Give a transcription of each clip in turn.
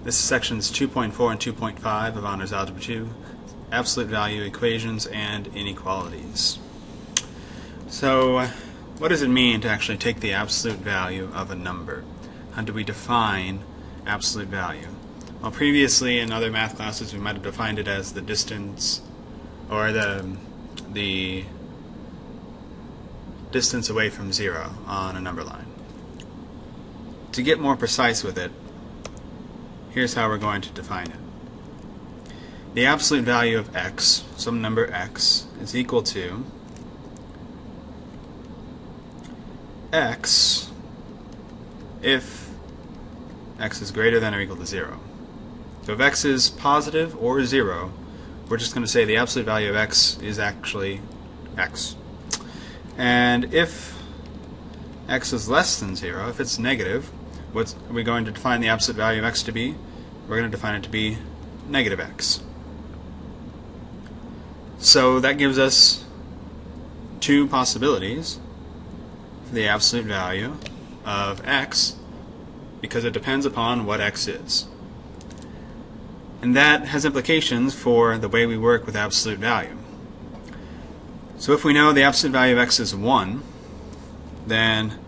This is sections 2.4 and 2.5 of Honors Algebra 2, absolute value equations and inequalities. So, what does it mean to actually take the absolute value of a number? How do we define absolute value? Well, previously in other math classes we might have defined it as the distance, or the distance away from zero on a number line. To get more precise with it, here's how we're going to define it. The absolute value of x, some number x, is equal to x if x is greater than or equal to 0. So if x is positive or 0, we're just going to say the absolute value of x is actually x. And if x is less than 0, if it's negative, what are we going to define the absolute value of x to be? We're going to define it to be negative x. So that gives us two possibilities for the absolute value of x, because it depends upon what x is. And that has implications for the way we work with absolute value. So if we know the absolute value of x is 1, then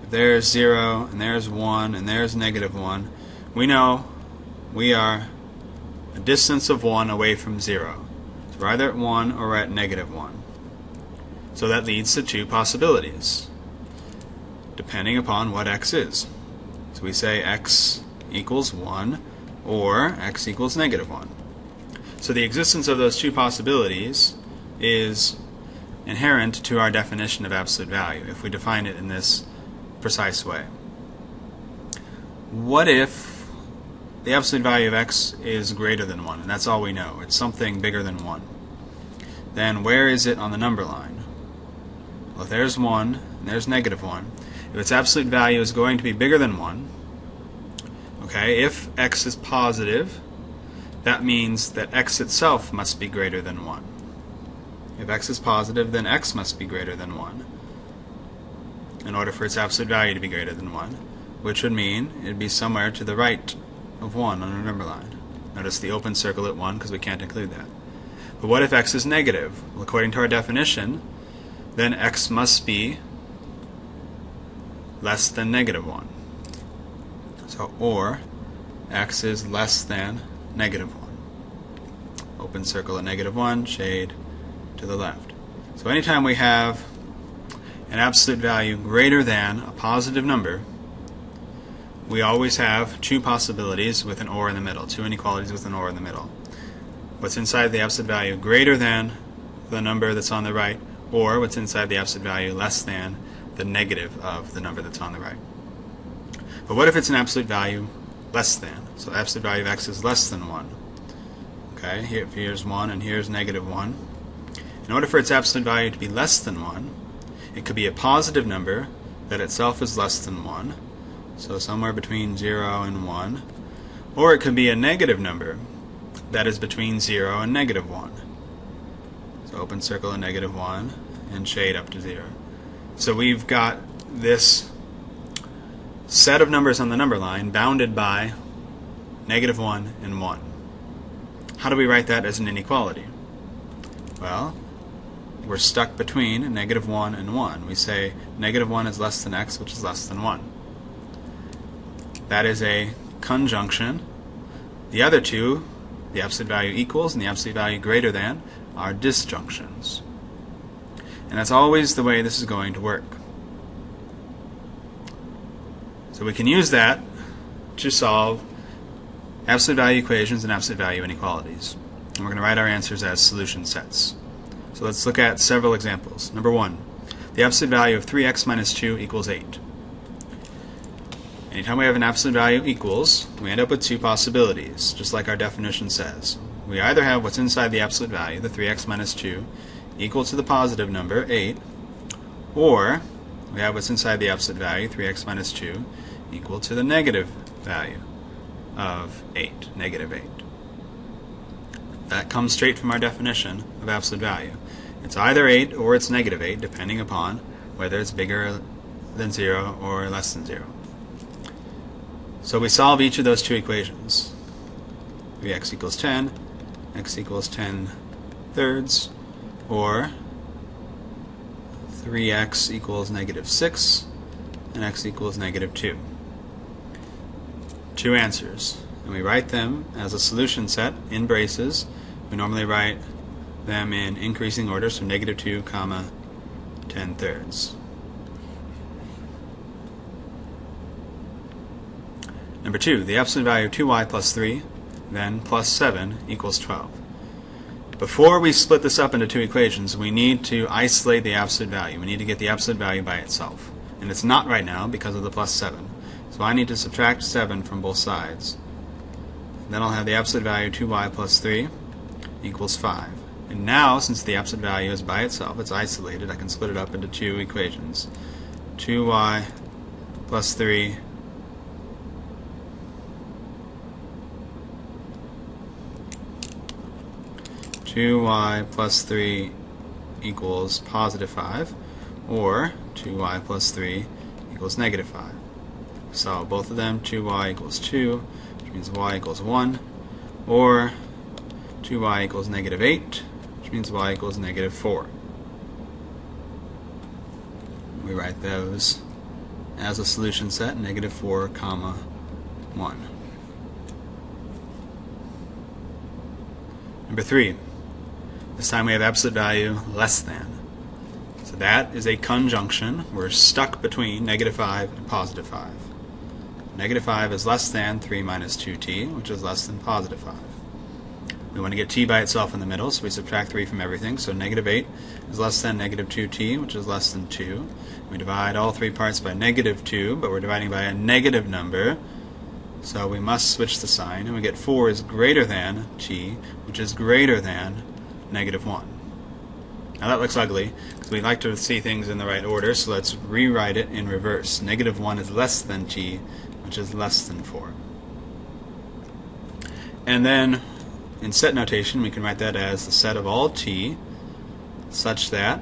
if there's 0, and there's 1, and there's negative 1, we know we are a distance of 1 away from 0. So we're either at 1 or we're at negative 1. So that leads to two possibilities, depending upon what x is. So we say x equals 1 or x equals negative 1. So the existence of those two possibilities is inherent to our definition of absolute value, if we define it in this precise way. What if the absolute value of x is greater than 1, and that's all we know, it's something bigger than 1? Then where is it on the number line? Well, if there's 1 and there's negative 1, if its absolute value is going to be bigger than 1, okay, if x is positive, that means that x itself must be greater than 1. If x is positive, then x must be greater than 1 in order for its absolute value to be greater than 1, which would mean it would be somewhere to the right of 1 on our number line. Notice the open circle at 1 because we can't include that. But what if x is negative? Well, according to our definition, then x must be less than negative 1. So, or x is less than negative 1. Open circle at negative 1, shade to the left. So anytime we have an absolute value greater than a positive number, we always have two possibilities with an or in the middle, two inequalities with an or in the middle. What's inside the absolute value greater than the number that's on the right, or what's inside the absolute value less than the negative of the number that's on the right. But what if it's an absolute value less than? So the absolute value of x is less than 1. Okay, here's 1 and here's negative 1. In order for its absolute value to be less than 1, it could be a positive number that itself is less than 1, so somewhere between 0 and 1, or it could be a negative number that is between 0 and negative 1. So open circle at negative 1 and shade up to 0. So we've got this set of numbers on the number line bounded by negative 1 and 1. How do we write that as an inequality? Well, we're stuck between negative 1 and 1. We say negative 1 is less than x, which is less than 1. That is a conjunction. The other two, the absolute value equals and the absolute value greater than, are disjunctions. And that's always the way this is going to work. So we can use that to solve absolute value equations and absolute value inequalities. And we're going to write our answers as solution sets. So let's look at several examples. Number 1, the absolute value of 3x minus 2 equals 8. Anytime we have an absolute value equals, we end up with two possibilities, just like our definition says. We either have what's inside the absolute value, the 3x minus 2, equal to the positive number, 8, or we have what's inside the absolute value, 3x minus 2, equal to the negative value of 8, negative 8. That comes straight from our definition of absolute value. It's either 8 or it's negative 8, depending upon whether it's bigger than 0 or less than 0. So we solve each of those two equations. 3x equals 10, x equals 10 thirds, or 3x equals negative 6, and x equals negative 2. Two answers, and we write them as a solution set in braces. We normally write them in increasing order, so negative 2, comma, 10 thirds. Number 2, the absolute value of 2y plus 3, then plus 7 equals 12. Before we split this up into two equations, we need to isolate the absolute value. We need to get the absolute value by itself. And it's not right now because of the plus 7. So I need to subtract 7 from both sides. Then I'll have the absolute value 2y plus 3 equals 5. And now, since the absolute value is by itself, it's isolated, I can split it up into two equations. 2y plus 3 2y plus 3 equals positive 5, or 2y plus 3 equals negative 5. So both of them, 2y equals 2, which means y equals 1, or 2y equals negative 8, which means y equals negative 4. We write those as a solution set, negative 4, comma, 1. Number 3. This time we have absolute value less than. So that is a conjunction. We're stuck between negative 5 and positive 5. Negative 5 is less than 3 minus 2t, which is less than positive 5. We want to get t by itself in the middle, so we subtract 3 from everything. So negative 8 is less than negative 2t, which is less than 2. We divide all three parts by negative 2, but we're dividing by a negative number, so we must switch the sign, and we get 4 is greater than t, which is greater than negative 1. Now that looks ugly, because we like to see things in the right order, so let's rewrite it in reverse. Negative 1 is less than t, which is less than 4. And then, in set notation, we can write that as the set of all t, such that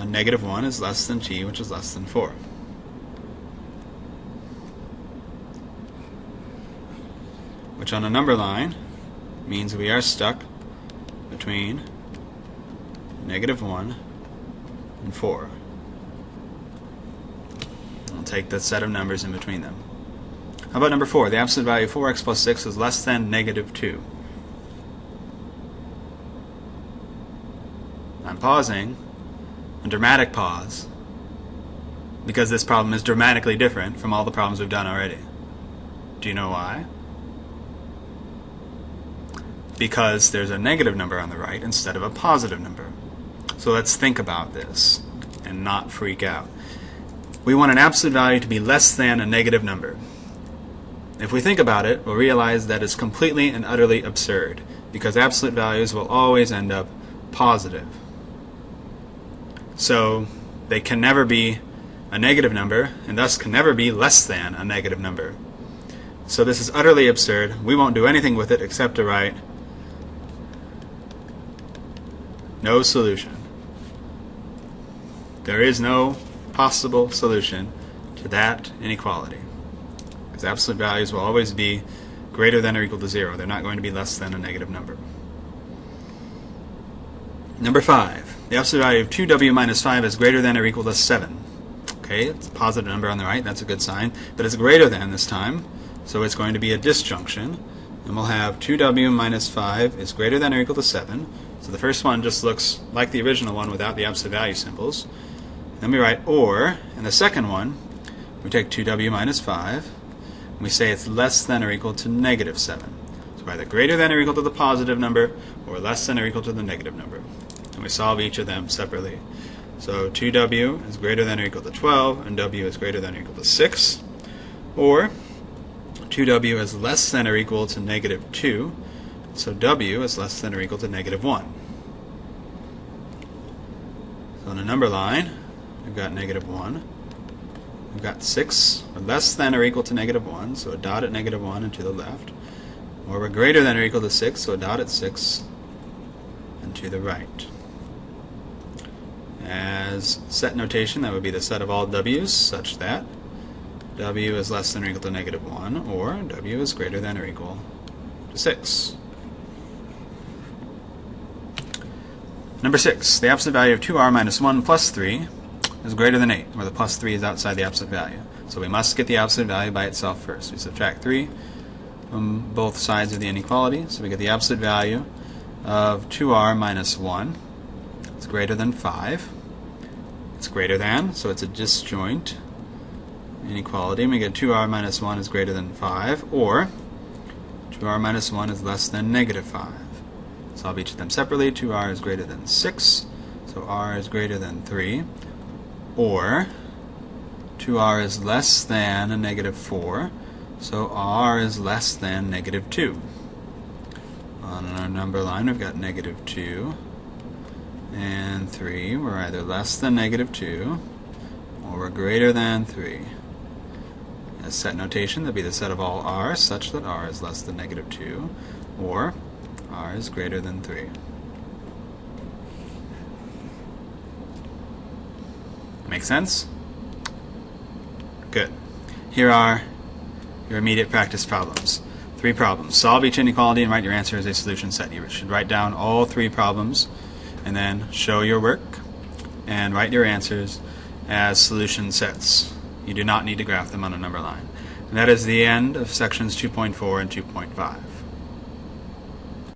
negative 1 is less than t, which is less than 4. Which on a number line means we are stuck between negative 1 and 4. I'll take the set of numbers in between them. How about number 4? The absolute value of 4x plus 6 is less than negative 2. I'm pausing, a dramatic pause, because this problem is dramatically different from all the problems we've done already. Do you know why? Because there's a negative number on the right instead of a positive number. So let's think about this and not freak out. We want an absolute value to be less than a negative number. If we think about it, we'll realize that it's completely and utterly absurd, because absolute values will always end up positive. So they can never be a negative number, and thus can never be less than a negative number. So this is utterly absurd. We won't do anything with it except to write no solution. There is no possible solution to that inequality, because absolute values will always be greater than or equal to 0. They're not going to be less than a negative number. Number 5. The absolute value of 2w minus 5 is greater than or equal to 7. Okay, it's a positive number on the right. That's a good sign. But it's greater than this time, so it's going to be a disjunction. And we'll have 2w minus 5 is greater than or equal to 7. So the first one just looks like the original one without the absolute value symbols. Then we write or, and the second one, we take 2w minus 5, and we say it's less than or equal to negative 7. So either greater than or equal to the positive number, or less than or equal to the negative number. And we solve each of them separately. So 2w is greater than or equal to 12, and w is greater than or equal to 6. Or 2w is less than or equal to negative 2, so w is less than or equal to negative 1. So on a number line, we've got negative 1. We've got 6, or less than or equal to negative 1, so a dot at negative 1 and to the left. Or we're greater than or equal to 6, so a dot at 6 and to the right. As set notation, that would be the set of all w's, such that w is less than or equal to negative 1, or w is greater than or equal to 6. Number 6, the absolute value of 2r minus 1 plus 3 is greater than 8, where the plus 3 is outside the absolute value. So we must get the absolute value by itself first. We subtract 3 from both sides of the inequality, so we get the absolute value of 2r minus 1. It's greater than 5. It's greater than, so it's a disjoint inequality, and we get 2r minus 1 is greater than 5, or 2r minus 1 is less than negative 5. Solve each of them separately. 2r is greater than 6, so r is greater than 3, or 2r is less than a negative 4, so r is less than negative 2. On our number line, we've got negative 2 and 3. We're either less than negative 2 or we're greater than 3. As set notation, that'll be the set of all r's such that r is less than negative 2 or r is greater than 3. Make sense? Good. Here are your immediate practice problems. 3 problems. Solve each inequality and write your answer as a solution set. You should write down all 3 problems and then show your work and write your answers as solution sets. You do not need to graph them on a number line. And that is the end of sections 2.4 and 2.5.